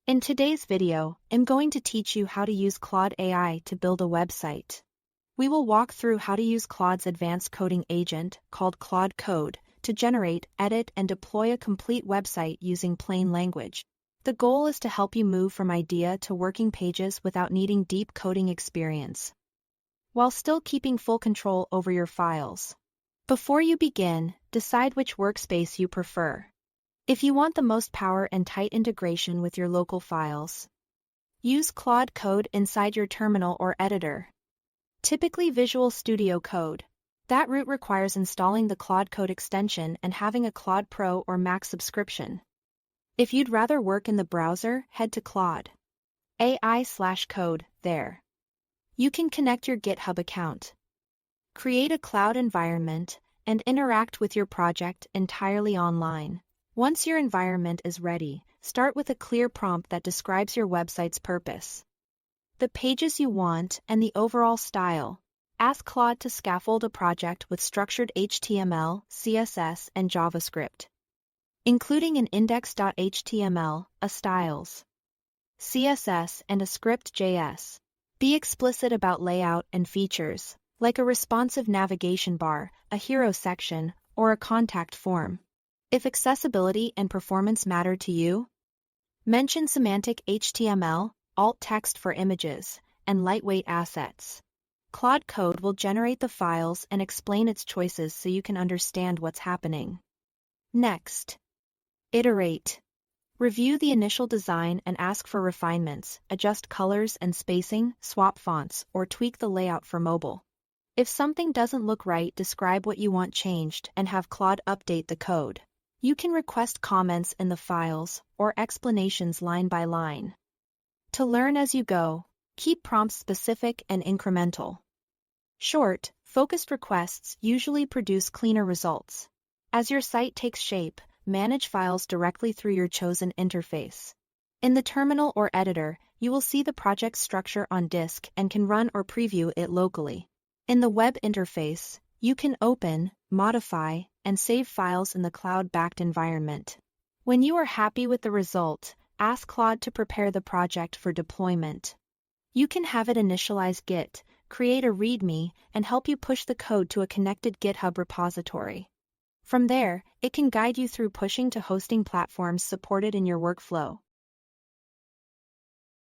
In today's video, I'm going to teach you how to use Claude AI to build a website. We will walk through how to use Claude's advanced coding agent, called Claude Code, to generate, edit, and deploy a complete website using plain language. The goal is to help you move from idea to working pages without needing deep coding experience, while still keeping full control over your files. Before you begin, decide which workspace you prefer. If you want the most power and tight integration with your local files, use Claude Code inside your terminal or editor. Typically Visual Studio Code. That route requires installing the Claude Code extension and having a Claude Pro or Max subscription. If you'd rather work in the browser, head to Claude AI/code there. You can connect your GitHub account, create a cloud environment, and interact with your project entirely online. Once your environment is ready, start with a clear prompt that describes your website's purpose, the pages you want, and the overall style. Ask Claude to scaffold a project with structured HTML, CSS, and JavaScript, including an index.html, a styles, CSS, and a script.js. Be explicit about layout and features, like a responsive navigation bar, a hero section, or a contact form. If accessibility and performance matter to you, mention semantic HTML, alt text for images, and lightweight assets. Claude Code will generate the files and explain its choices so you can understand what's happening. Next, iterate. Review the initial design and ask for refinements, adjust colors and spacing, swap fonts, or tweak the layout for mobile. If something doesn't look right, describe what you want changed and have Claude update the code. You can request comments in the files or explanations line by line. To learn as you go, keep prompts specific and incremental. Short, focused requests usually produce cleaner results. As your site takes shape, manage files directly through your chosen interface. In the terminal or editor, you will see the project's structure on disk and can run or preview it locally. In the web interface, you can open, modify, and save files in the cloud-backed environment. When you are happy with the result, ask Claude to prepare the project for deployment. You can have it initialize Git, create a README, and help you push the code to a connected GitHub repository. From there, it can guide you through pushing to hosting platforms supported in your workflow.